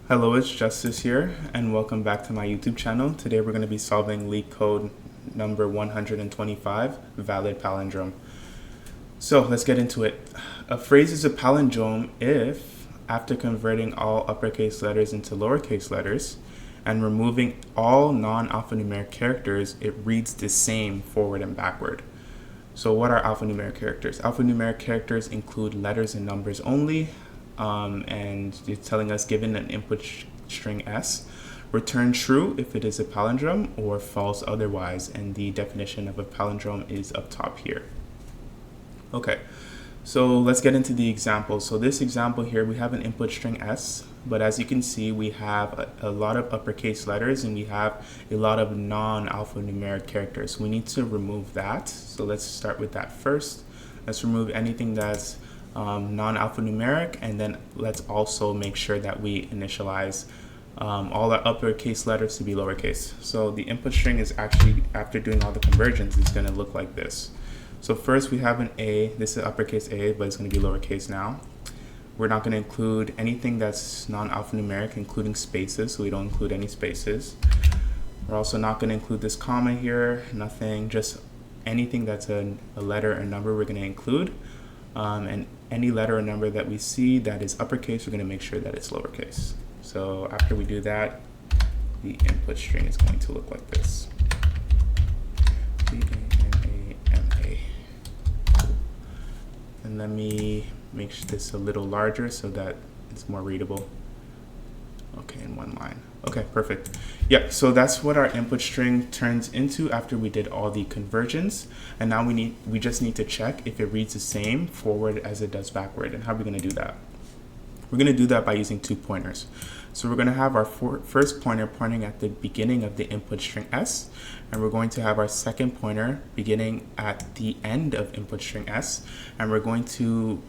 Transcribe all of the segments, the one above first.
Hello, it's Justice here, and welcome back to my YouTube channel. Today we're going to be solving LeetCode number 125, valid palindrome. So let's get into it. A phrase is a palindrome if, after converting all uppercase letters into lowercase letters and removing all non-alphanumeric characters, it reads the same forward and backward. So what are alphanumeric characters? Alphanumeric characters include letters and numbers only. And it's telling us, given an input string S, return true if it is a palindrome or false otherwise, and the definition of a palindrome is up top here. Okay, so let's get into the example. So this example here, we have an input string S, but as you can see, we have a lot of uppercase letters and we have a lot of non-alphanumeric characters. We need to remove that. So let's start with that first. Let's remove anything that's non-alphanumeric, and then let's also make sure that we initialize all our uppercase letters to be lowercase. So the input string is actually, after doing all the conversions, it's going to look like this. So first we have an A. This is uppercase A, but it's going to be lowercase now. We're not going to include anything that's non-alphanumeric, including spaces, so we don't include any spaces. We're also not going to include this comma here, nothing, just anything that's a letter or number we're going to include. And any letter or number that we see that is uppercase, we're going to make sure that it's lowercase. So after we do that, the input string is going to look like this. C-A-N-A-M-A. And let me make this a little larger so that it's more readable. Okay, in one line. Okay, perfect. Yeah, so that's what our input string turns into after we did all the conversions. And now we just need to check if it reads the same forward as it does backward. And how are we going to do that? We're going to do that by using 2 pointers. So we're going to have our first pointer pointing at the beginning of the input string S, and we're going to have our second pointer beginning at the end of input string S, and we're going to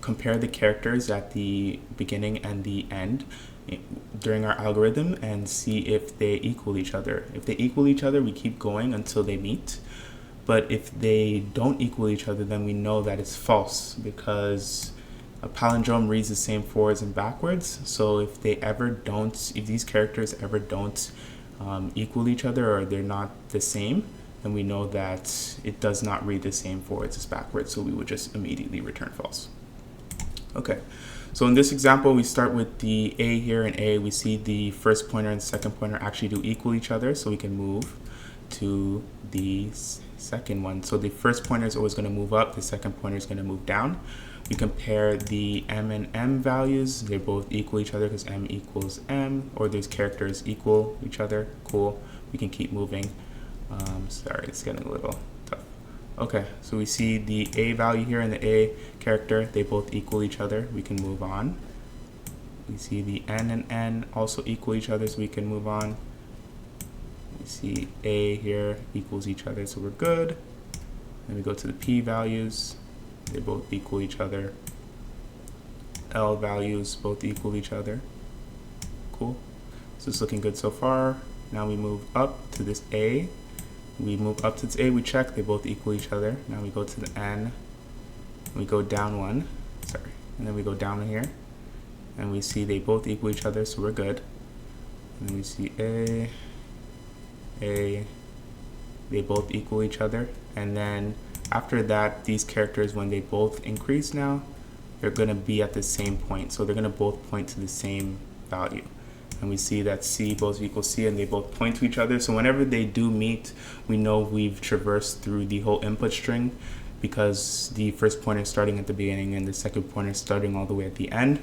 compare the characters at the beginning and the end during our algorithm and see if they equal each other. If they equal each other, we keep going until they meet. But if they don't equal each other, then we know that it's false, because a palindrome reads the same forwards and backwards. So if these characters ever don't equal each other, or they're not the same, then we know that it does not read the same forwards as backwards. So we would just immediately return false. Okay, so in this example, we start with the A here, and A, we see the first pointer and second pointer actually do equal each other, so we can move to the second one. So the first pointer is always going to move up, the second pointer is going to move down. We compare the M and M values. They both equal each other because M equals M, or these characters equal each other. Cool, we can keep moving. Sorry, it's getting a little tough. Okay, so we see the A value here and the A character, they both equal each other. We can move on. We see the N and N also equal each other, so we can move on. We see A here equals each other, so we're good. Then we go to the P values. They both equal each other. L values both equal each other. Cool. So it's looking good so far. Now we move up to this A. We move up to this A, we check, they both equal each other. Now we go to the N, we go down one, sorry, and then we go down here, and we see they both equal each other, so we're good. And then we see A, they both equal each other. And then after that, these characters, when they both increase now, they're gonna be at the same point. So they're gonna both point to the same value. And we see that C both equals C, and they both point to each other. So whenever they do meet, we know we've traversed through the whole input string, because the first pointer is starting at the beginning and the second pointer is starting all the way at the end.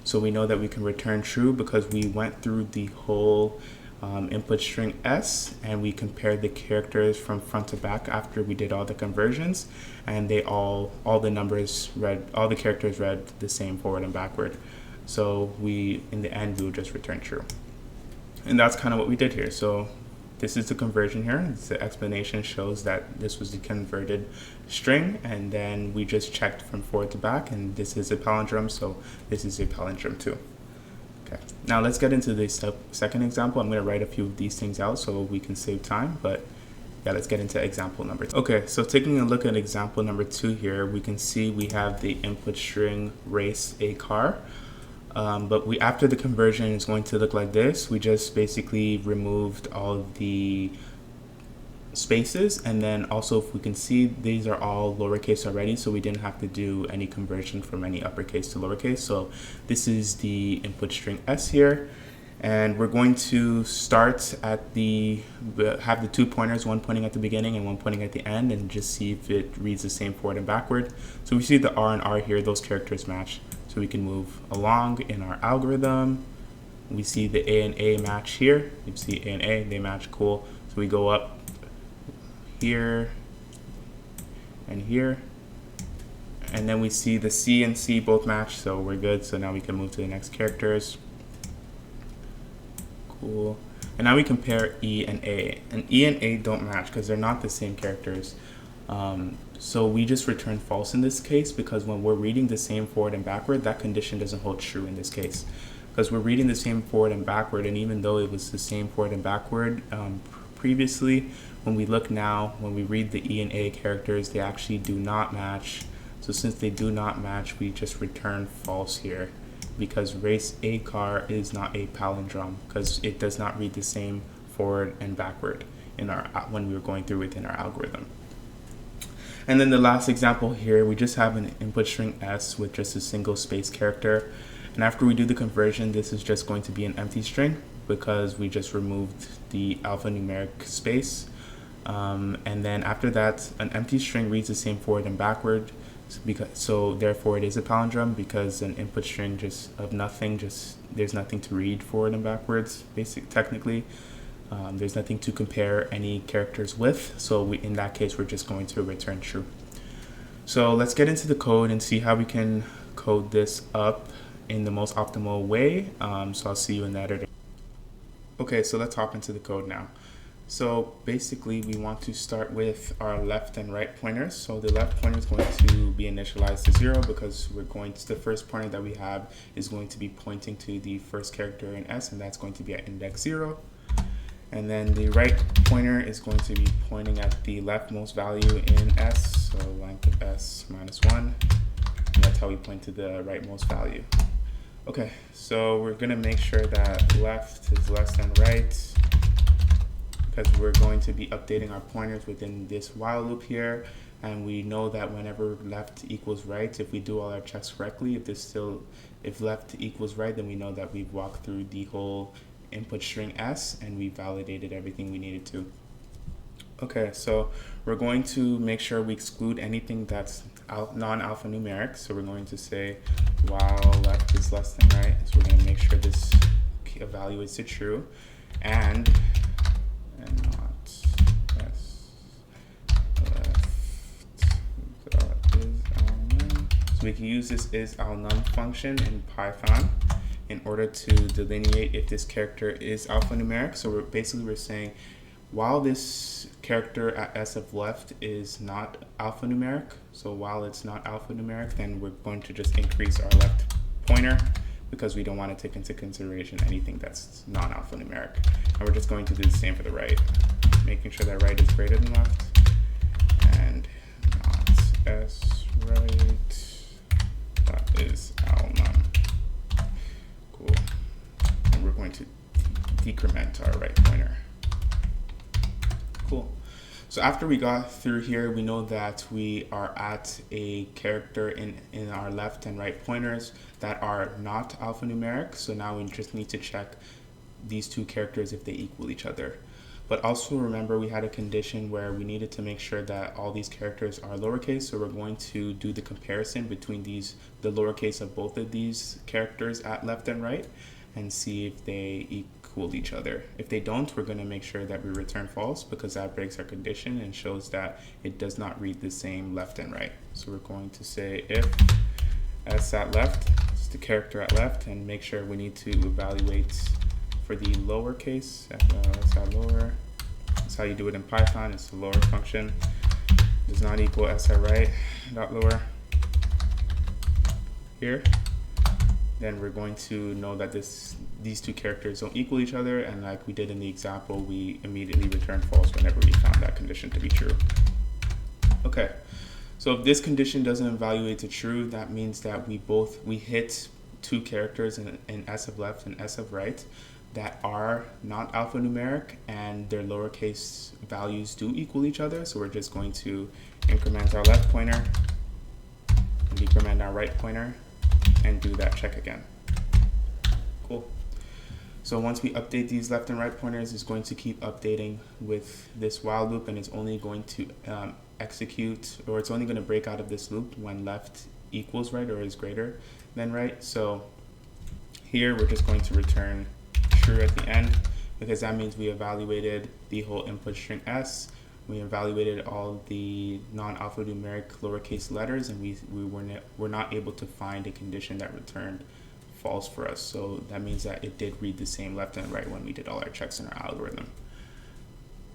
So we know that we can return true because we went through the whole input string S, and we compared the characters from front to back after we did all the conversions, and they all the characters read the same forward and backward. So in the end, we will just return true. And that's kind of what we did here. So this is the conversion here. The explanation shows that this was the converted string, and then we just checked from forward to back, and this is a palindrome, so this is a palindrome too. Okay, now let's get into the second example. I'm going to write a few of these things out so we can save time, but yeah, let's get into example number 2. Okay, so taking a look at example number 2 here, we can see we have the input string race a car. But after the conversion is going to look like this. We just basically removed all of the spaces, and then also if we can see, these are all lowercase already, so we didn't have to do any conversion from any uppercase to lowercase. So this is the input string S here, and we're going to start at have the 2 pointers, one pointing at the beginning and one pointing at the end, and just see if it reads the same forward and backward. So we see the R and R here, those characters match, so we can move along in our algorithm. We see the A and A match here. You see A and A, they match, cool. So we go up here and here, and then we see the C and C both match, so we're good. So now we can move to the next characters. Cool. And now we compare E and A, and E and A don't match because they're not the same characters. So we just return false in this case, because when we're reading the same forward and backward, that condition doesn't hold true in this case, because we're reading the same forward and backward, and even though it was the same forward and backward previously, when we look now, when we read the E and A characters, they actually do not match. So since they do not match, we just return false here, because race A car is not a palindrome, because it does not read the same forward and backward in our when we were going through within our algorithm. And then the last example here, we just have an input string S with just a single space character. And after we do the conversion, this is just going to be an empty string, because we just removed the alphanumeric space. And then after that, an empty string reads the same forward and backward, so therefore it is a palindrome, because an input string just of nothing, there's nothing to read forward and backwards, technically. There's nothing to compare any characters with, so in that case we're just going to return true. So let's get into the code and see how we can code this up in the most optimal way. So I'll see you in the editor. Okay, so let's hop into the code now. So basically we want to start with our left and right pointers. So the left pointer is going to be initialized to 0, because the first pointer that we have is going to be pointing to the first character in S, and that's going to be at index 0. And then the right pointer is going to be pointing at the leftmost value in S, so length of S minus 1, and that's how we point to the rightmost value. Okay, so we're going to make sure that left is less than right, because we're going to be updating our pointers within this while loop here, and we know that whenever left equals right, if we do all our checks correctly, if left equals right, then we know that we've walked through the whole input string S and we validated everything we needed to. Okay, so we're going to make sure we exclude anything that's non-alphanumeric. So we're going to say while left is less than right, so we're going to make sure this evaluates to true, and not S left is all none. So we can use this is all none function in Python in order to delineate if this character is alphanumeric. So we're saying while this character at S of left is not alphanumeric, so while it's not alphanumeric, then we're going to just increase our left pointer, because we don't want to take into consideration anything that's non-alphanumeric. And we're just going to do the same for the right, making sure that right is greater than left, and not S right, that is al none. Cool. And we're going to decrement our right pointer. Cool. So after we got through here, we know that we are at a character in our left and right pointers that are not alphanumeric. So now we just need to check these two characters if they equal each other. But also remember, we had a condition where we needed to make sure that all these characters are lowercase. So we're going to do the comparison between the lowercase of both of these characters at left and right, and see if they equal each other. If they don't, we're going to make sure that we return false, because that breaks our condition and shows that it does not read the same left and right. So we're going to say if S at left is the character at left, and make sure we need to evaluate for the lowercase, S at lower. That's how you do it in Python. It's the lower function does not equal S at right dot lower here. Then we're going to know that these two characters don't equal each other, and like we did in the example, we immediately return false whenever we found that condition to be true. Okay, so if this condition doesn't evaluate to true, that means that we hit two characters in S of left and S of right that are not alphanumeric and their lowercase values do equal each other. So we're just going to increment our left pointer and decrement our right pointer and do that check again. Cool. So once we update these left and right pointers, it's going to keep updating with this while loop, and it's only going to execute, or it's only going to break out of this loop when left equals right or is greater than right. So here we're just going to return true at the end, because that means we evaluated the whole input string S, we evaluated all the non-alphanumeric lowercase letters, and we were not able to find a condition that returned false for us. So that means that it did read the same left and right when we did all our checks in our algorithm.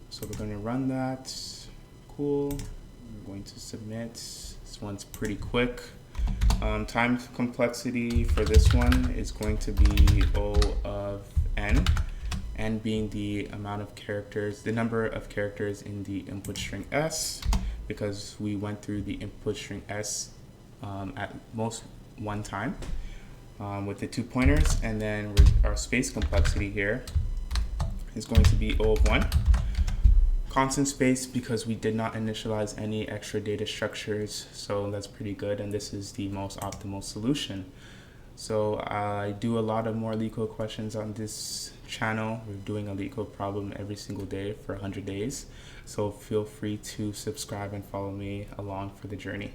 So we're going to run that. Cool. We're going to submit. This one's pretty quick. Time complexity for this one is going to be O of n, n being the amount of characters, the number of characters in the input string S, because we went through the input string S at most one time with the 2 pointers. And then our space complexity here is going to be O of 1. Constant space because we did not initialize any extra data structures, so that's pretty good, and this is the most optimal solution. So I do a lot of more LeetCode questions on this channel. We're doing a LeetCode problem every single day for 100 days, so feel free to subscribe and follow me along for the journey.